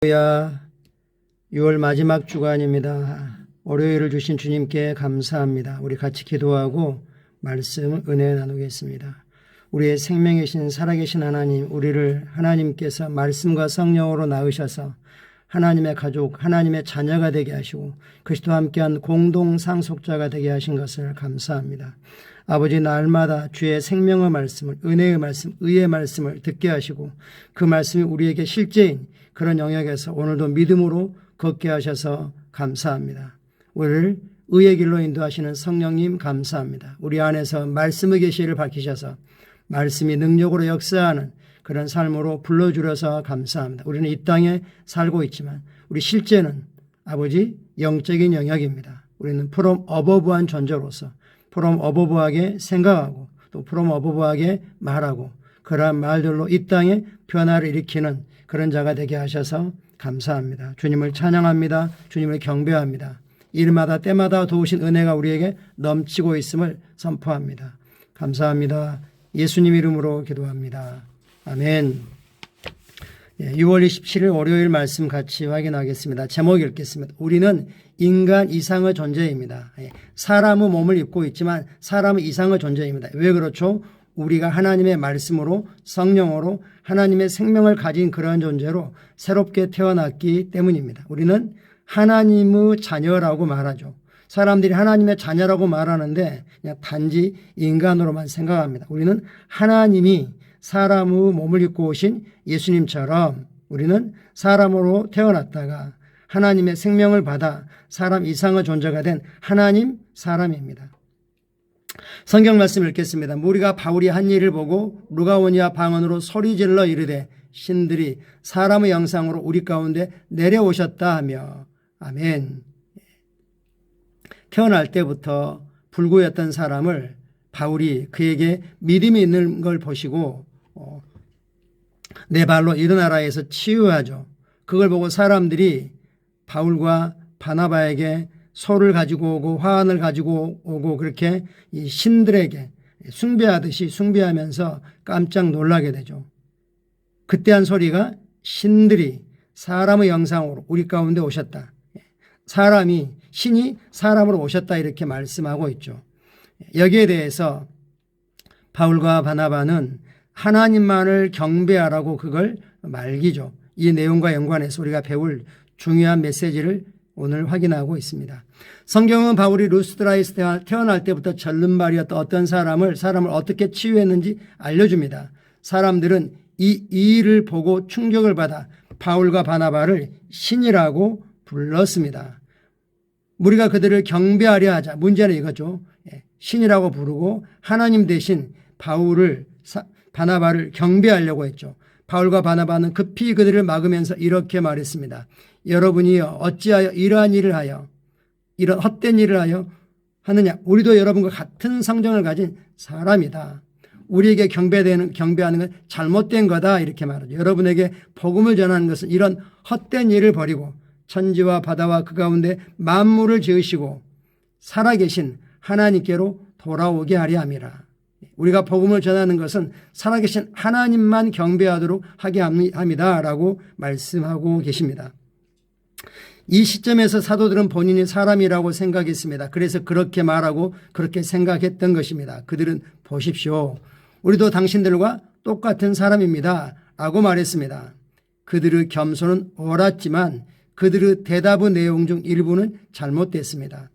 할렐루야. 6월 마지막 주간입니다. 월요일을 주신 주님께 감사합니다. 우리 같이 기도하고 말씀 은혜 나누겠습니다. 우리의 생명이신 살아계신 하나님, 우리를 하나님께서 말씀과 성령으로 낳으셔서 하나님의 가족, 하나님의 자녀가 되게 하시고 그리스도와 함께한 공동 상속자가 되게 하신 것을 감사합니다. 아버지, 날마다 주의 생명의 말씀을, 은혜의 말씀, 의의 말씀을 듣게 하시고 그 말씀이 우리에게 실제인 그런 영역에서 오늘도 믿음으로 걷게 하셔서 감사합니다. 우리를 의의 길로 인도하시는 성령님 감사합니다. 우리 안에서 말씀의 계시를 밝히셔서 말씀이 능력으로 역사하는 그런 삶으로 불러주셔서 감사합니다. 우리는 이 땅에 살고 있지만 우리 실제는 아버지 영적인 영역입니다. 우리는 from above한 존재로서 from above하게 생각하고 또 from above하게 말하고 그러한 말들로 이 땅에 변화를 일으키는 그런 자가 되게 하셔서 감사합니다. 주님을 찬양합니다. 주님을 경배합니다. 일마다 때마다 도우신 은혜가 우리에게 넘치고 있음을 선포합니다. 감사합니다. 예수님 이름으로 기도합니다. 아멘. 6월 27일 월요일 말씀 같이 확인하겠습니다. 제목 읽겠습니다. 우리는 인간 이상의 존재입니다. 사람의 몸을 입고 있지만 사람은 이상의 존재입니다. 왜 그렇죠? 우리가 하나님의 말씀으로 성령으로 하나님의 생명을 가진 그런 존재로 새롭게 태어났기 때문입니다. 우리는 하나님의 자녀라고 말하죠. 사람들이 하나님의 자녀라고 말하는데 그냥 단지 인간으로만 생각합니다. 우리는 하나님이 사람의 몸을 입고 오신 예수님처럼 우리는 사람으로 태어났다가 하나님의 생명을 받아 사람 이상의 존재가 된 하나님 사람입니다. 성경 말씀 읽겠습니다. 무리가 바울이 한 일을 보고 루가오니아 방언으로 소리질러 이르되 신들이 사람의 형상으로 우리 가운데 내려오셨다 하며 아멘. 태어날 때부터 불구였던 사람을 바울이 그에게 믿음이 있는 걸 보시고 내 발로 일어나라 해서 치유하죠. 그걸 보고 사람들이 바울과 바나바에게 소를 가지고 오고 화환을 가지고 오고 그렇게 이 신들에게 숭배하듯이 숭배하면서 깜짝 놀라게 되죠. 그때 한 소리가 신들이 사람의 형상으로 우리 가운데 오셨다. 신이 사람으로 오셨다 이렇게 말씀하고 있죠. 여기에 대해서 바울과 바나바는 하나님만을 경배하라고 그걸 말기죠. 이 내용과 연관해서 우리가 배울 중요한 메시지를 오늘 확인하고 있습니다. 성경은 바울이 루스드라에서 태어날 때부터 절름발이었던 어떤 사람을 어떻게 치유했는지 알려줍니다. 사람들은 이 일을 보고 충격을 받아 바울과 바나바를 신이라고 불렀습니다. 우리가 그들을 경배하려 하자. 문제는 이거죠. 신이라고 부르고 하나님 대신 바나바를 경배하려고 했죠. 바울과 바나바는 급히 그들을 막으면서 이렇게 말했습니다. 여러분이요 어찌하여 이러한 일을 하여 이런 헛된 일을 하여 하느냐. 우리도 여러분과 같은 성정을 가진 사람이다. 우리에게 경배하는 건 잘못된 거다 이렇게 말하죠. 여러분에게 복음을 전하는 것은 이런 헛된 일을 버리고 천지와 바다와 그 가운데 만물을 지으시고 살아계신 하나님께로 돌아오게 하려 함이라. 우리가 복음을 전하는 것은 살아계신 하나님만 경배하도록 하게 합니다 라고 말씀하고 계십니다. 이 시점에서 사도들은 본인이 사람이라고 생각했습니다. 그래서 그렇게 말하고 그렇게 생각했던 것입니다. 그들은 보십시오. 우리도 당신들과 똑같은 사람입니다 라고 말했습니다. 그들의 겸손은 옳았지만 그들의 대답의 내용 중 일부는 잘못됐습니다.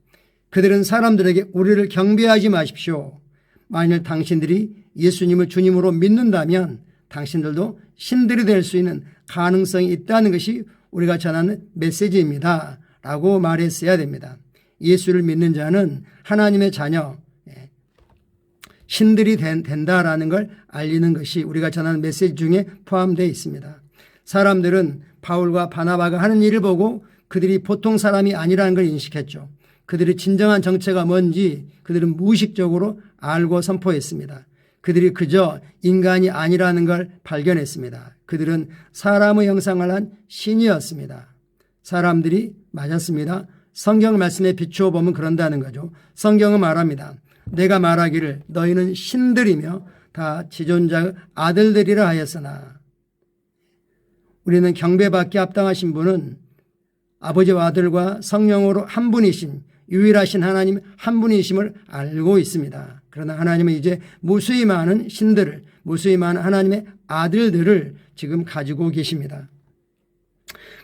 그들은 사람들에게 우리를 경배하지 마십시오. 만일 당신들이 예수님을 주님으로 믿는다면 당신들도 신들이 될 수 있는 가능성이 있다는 것이 우리가 전하는 메시지입니다 라고 말했어야 됩니다. 예수를 믿는 자는 하나님의 자녀, 신들이 된다라는 걸 알리는 것이 우리가 전하는 메시지 중에 포함되어 있습니다. 사람들은 바울과 바나바가 하는 일을 보고 그들이 보통 사람이 아니라는 걸 인식했죠. 그들의 진정한 정체가 뭔지 그들은 무의식적으로 알고 선포했습니다. 그들이 그저 인간이 아니라는 걸 발견했습니다. 그들은 사람의 형상을 한 신이었습니다. 사람들이 맞았습니다. 성경 말씀에 비추어 보면 그런다는 거죠. 성경은 말합니다. 내가 말하기를 너희는 신들이며 다 지존자의 아들들이라 하였으나 우리는 경배받기 합당하신 분은 아버지와 아들과 성령으로 한 분이신 유일하신 하나님 한 분이심을 알고 있습니다. 그러나 하나님은 이제 무수히 많은 신들을, 무수히 많은 하나님의 아들들을 지금 가지고 계십니다.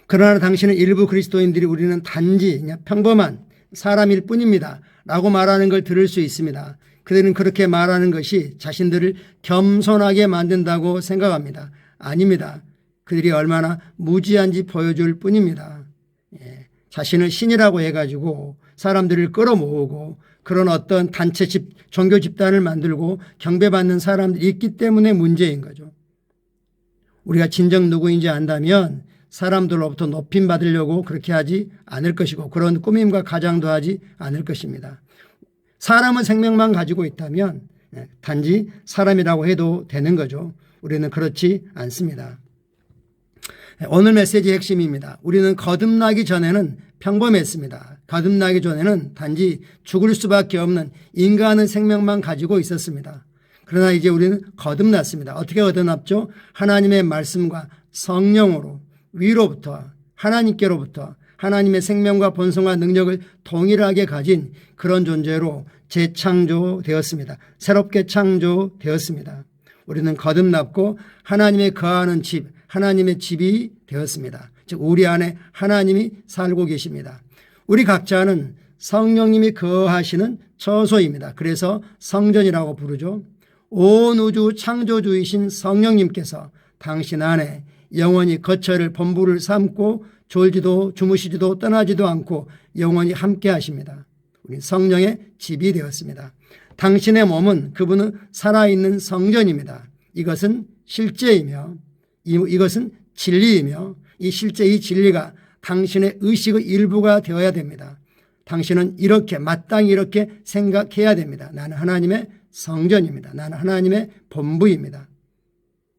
그러나 당신은 일부 그리스도인들이 우리는 단지 그냥 평범한 사람일 뿐입니다 라고 말하는 걸 들을 수 있습니다. 그들은 그렇게 말하는 것이 자신들을 겸손하게 만든다고 생각합니다. 아닙니다. 그들이 얼마나 무지한지 보여줄 뿐입니다. 자신을 신이라고 해가지고 사람들을 끌어모으고 그런 어떤 단체 종교 집단을 만들고 경배받는 사람들이 있기 때문에 문제인 거죠. 우리가 진정 누구인지 안다면 사람들로부터 높임 받으려고 그렇게 하지 않을 것이고 그런 꾸밈과 가장도 하지 않을 것입니다. 사람은 생명만 가지고 있다면 단지 사람이라고 해도 되는 거죠. 우리는 그렇지 않습니다. 오늘 메시지의 핵심입니다. 우리는 거듭나기 전에는 평범했습니다. 거듭나기 전에는 단지 죽을 수밖에 없는 인간의 생명만 가지고 있었습니다. 그러나 이제 우리는 거듭났습니다. 어떻게 거듭났죠? 하나님의 말씀과 성령으로 위로부터 하나님께로부터 하나님의 생명과 본성과 능력을 동일하게 가진 그런 존재로 재창조되었습니다. 새롭게 창조되었습니다. 우리는 거듭났고 하나님의 거하는 집, 하나님의 집이 되었습니다. 즉 우리 안에 하나님이 살고 계십니다. 우리 각자는 성령님이 거하시는 처소입니다. 그래서 성전이라고 부르죠. 온 우주 창조주이신 성령님께서 당신 안에 영원히 거처를 본부를 삼고 졸지도 주무시지도 떠나지도 않고 영원히 함께 하십니다. 우리 성령의 집이 되었습니다. 당신의 몸은 그분은 살아있는 성전입니다. 이것은 실제이며 이것은 진리이며 이 실제 이 진리가 당신의 의식의 일부가 되어야 됩니다. 당신은 이렇게 마땅히 이렇게 생각해야 됩니다. 나는 하나님의 성전입니다. 나는 하나님의 본부입니다.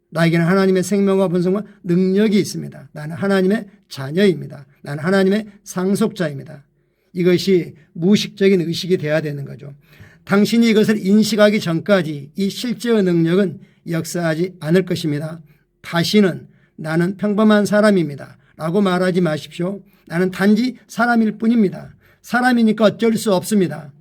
나에게는 하나님의 생명과 본성과 능력이 있습니다. 나는 하나님의 자녀입니다. 나는 하나님의 상속자입니다. 이것이 무의식적인 의식이 되어야 되는 거죠. 당신이 이것을 인식하기 전까지 이 실제의 능력은 역사하지 않을 것입니다. 다시는 나는 평범한 사람입니다 라고 말하지 마십시오. 나는 단지 사람일 뿐입니다. 사람이니까 어쩔 수 없습니다.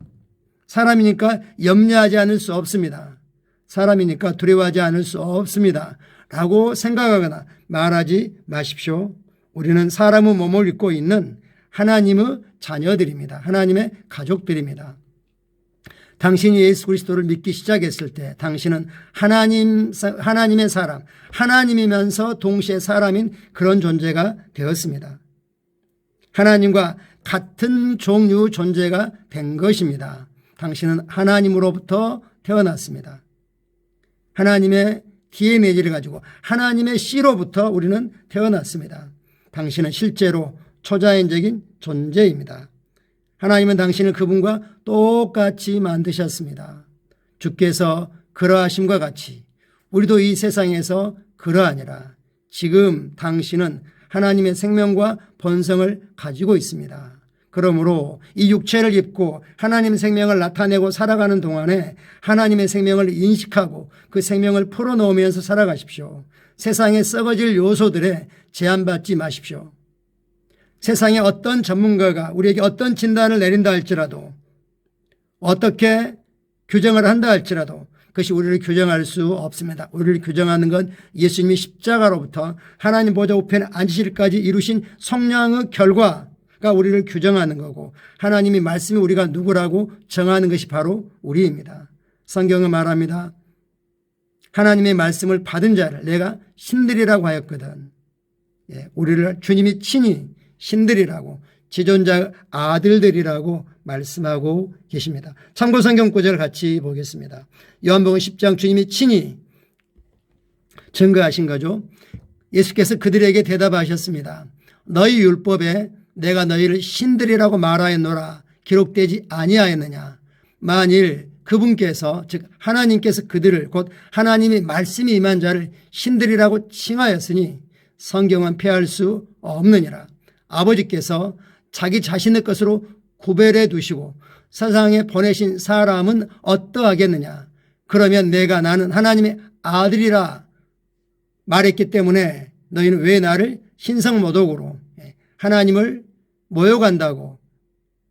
사람이니까 염려하지 않을 수 없습니다. 사람이니까 두려워하지 않을 수 없습니다 라고 생각하거나 말하지 마십시오. 우리는 사람의 몸을 입고 있는 하나님의 자녀들입니다. 하나님의 가족들입니다. 당신이 예수 그리스도를 믿기 시작했을 때 당신은 하나님의 사람, 하나님이면서 동시에 사람인 그런 존재가 되었습니다. 하나님과 같은 종류 존재가 된 것입니다. 당신은 하나님으로부터 태어났습니다. 하나님의 DNA를 가지고 하나님의 씨로부터 우리는 태어났습니다. 당신은 실제로 초자연적인 존재입니다. 하나님은 당신을 그분과 똑같이 만드셨습니다. 주께서 그러하심과 같이 우리도 이 세상에서 그러하니라. 지금 당신은 하나님의 생명과 본성을 가지고 있습니다. 그러므로 이 육체를 입고 하나님의 생명을 나타내고 살아가는 동안에 하나님의 생명을 인식하고 그 생명을 풀어놓으면서 살아가십시오. 세상에 썩어질 요소들에 제한받지 마십시오. 세상에 어떤 전문가가 우리에게 어떤 진단을 내린다 할지라도 어떻게 규정을 한다 할지라도 그것이 우리를 규정할 수 없습니다. 우리를 규정하는 건 예수님이 십자가로부터 하나님 보좌 우편에 앉으실까지 이루신 성령의 결과가 우리를 규정하는 거고 하나님이 말씀이 우리가 누구라고 정하는 것이 바로 우리입니다. 성경은 말합니다. 하나님의 말씀을 받은 자를 내가 신들이라고 하였거든. 우리를 주님이 친히 신들이라고 지존자 아들들이라고 말씀하고 계십니다. 참고 성경 구절을 같이 보겠습니다. 요한복음 10장 주님이 친히 증거하신 거죠. 예수께서 그들에게 대답하셨습니다. 너희 율법에 내가 너희를 신들이라고 말하였노라 기록되지 아니하였느냐. 만일 그분께서 즉 하나님께서 그들을 곧 하나님의 말씀이 임한 자를 신들이라고 칭하였으니 성경은 폐할 수 없느니라. 아버지께서 자기 자신의 것으로 구별해 두시고 세상에 보내신 사람은 어떠하겠느냐. 그러면 나는 하나님의 아들이라 말했기 때문에 너희는 왜 나를 신성모독으로 하나님을 모욕한다고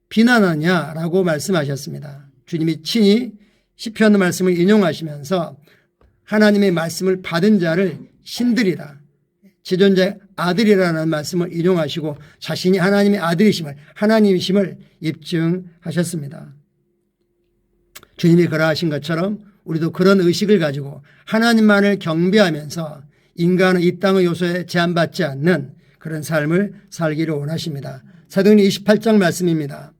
비난하냐라고 말씀하셨습니다. 주님이 친히 시편 말씀을 인용하시면서 하나님의 말씀을 받은 자를 신들이라, 지존자의 아들이라는 말씀을 인용하시고 자신이 하나님의 아들이심을, 하나님이심을 입증하셨습니다. 주님이 그러하신 것처럼 우리도 그런 의식을 가지고 하나님만을 경배하면서 인간은 이 땅의 요소에 제한받지 않는 그런 삶을 살기를 원하십니다. 사도행전 28장 말씀입니다.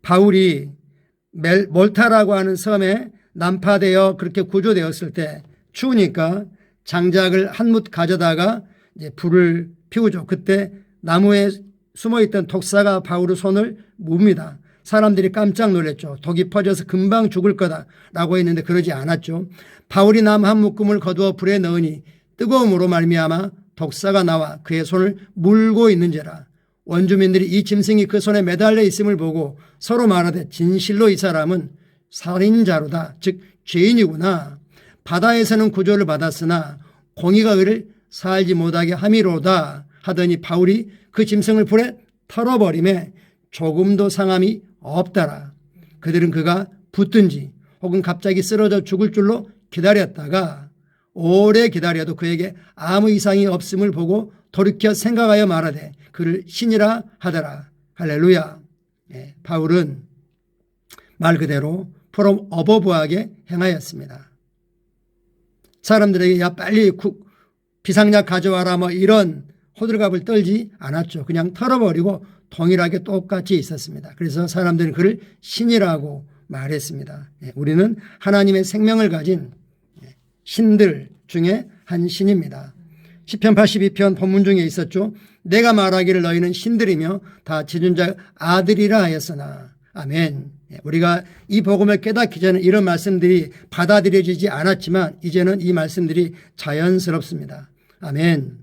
바울이 몰타라고 하는 섬에 난파되어 그렇게 구조되었을 때 추우니까 장작을 한 뭇 가져다가 이제 불을 피우죠. 그때 나무에 숨어있던 독사가 바울의 손을 뭅니다. 사람들이 깜짝 놀랐죠. 독이 퍼져서 금방 죽을 거다라고 했는데 그러지 않았죠. 바울이 나무 한 묶음을 거두어 불에 넣으니 뜨거움으로 말미암아 독사가 나와 그의 손을 물고 있는지라. 원주민들이 이 짐승이 그 손에 매달려 있음을 보고 서로 말하되 진실로 이 사람은 살인자로다. 즉 죄인이구나. 바다에서는 구조를 받았으나 공의가 그를 살지 못하게 함이로다 하더니 바울이 그 짐승을 불에 털어버리매 조금도 상함이 없더라. 그들은 그가 붙든지 혹은 갑자기 쓰러져 죽을 줄로 기다렸다가 오래 기다려도 그에게 아무 이상이 없음을 보고 돌이켜 생각하여 말하되 그를 신이라 하더라. 할렐루야. 바울은 말 그대로 프롬 어버브하게 행하였습니다. 사람들에게 야 빨리 비상약 가져와라 뭐 이런 호들갑을 떨지 않았죠. 그냥 털어버리고 동일하게 똑같이 있었습니다. 그래서 사람들은 그를 신이라고 말했습니다. 우리는 하나님의 생명을 가진 신들 중에 한 신입니다. 시편 82편 본문 중에 있었죠. 내가 말하기를 너희는 신들이며 다 지존자 아들이라 하였으나. 아멘. 우리가 이 복음을 깨닫기 전에 이런 말씀들이 받아들여지지 않았지만 이제는 이 말씀들이 자연스럽습니다. 아멘.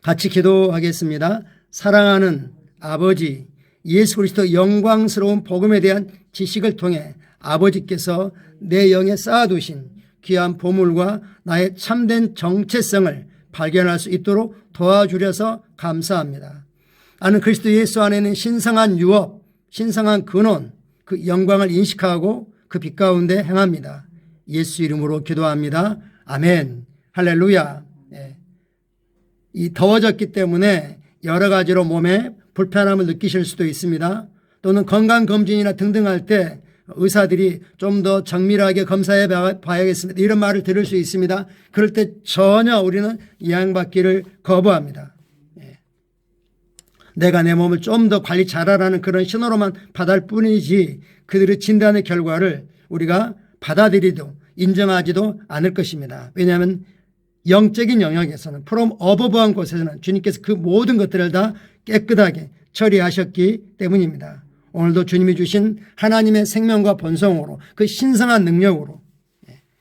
같이 기도하겠습니다. 사랑하는 아버지, 예수 그리스도 영광스러운 복음에 대한 지식을 통해 아버지께서 내 영에 쌓아두신 귀한 보물과 나의 참된 정체성을 발견할 수 있도록 도와주려서 감사합니다. 나는 그리스도 예수 안에는 신성한 유업, 신성한 근원, 그 영광을 인식하고 그 빛 가운데 행합니다. 예수 이름으로 기도합니다. 아멘. 할렐루야. 이 더워졌기 때문에 여러 가지로 몸에 불편함을 느끼실 수도 있습니다. 또는 건강검진이나 등등 할 때 의사들이 좀 더 정밀하게 검사해 봐야겠습니다. 이런 말을 들을 수 있습니다. 그럴 때 전혀 우리는 이양받기를 거부합니다. 내가 내 몸을 좀 더 관리 잘하라는 그런 신호로만 받을 뿐이지 그들의 진단의 결과를 우리가 받아들이도 인정하지도 않을 것입니다. 왜냐하면 영적인 영역에서는 프롬 어버브한 곳에서는 주님께서 그 모든 것들을 다 깨끗하게 처리하셨기 때문입니다. 오늘도 주님이 주신 하나님의 생명과 본성으로 그 신성한 능력으로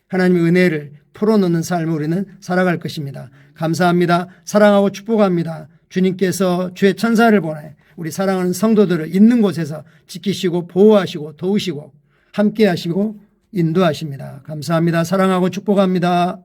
하나님의 은혜를 풀어놓는 삶을 우리는 살아갈 것입니다. 감사합니다. 사랑하고 축복합니다. 주님께서 주의 천사를 보내 우리 사랑하는 성도들을 있는 곳에서 지키시고 보호하시고 도우시고 함께 하시고 인도하십니다. 감사합니다. 사랑하고 축복합니다.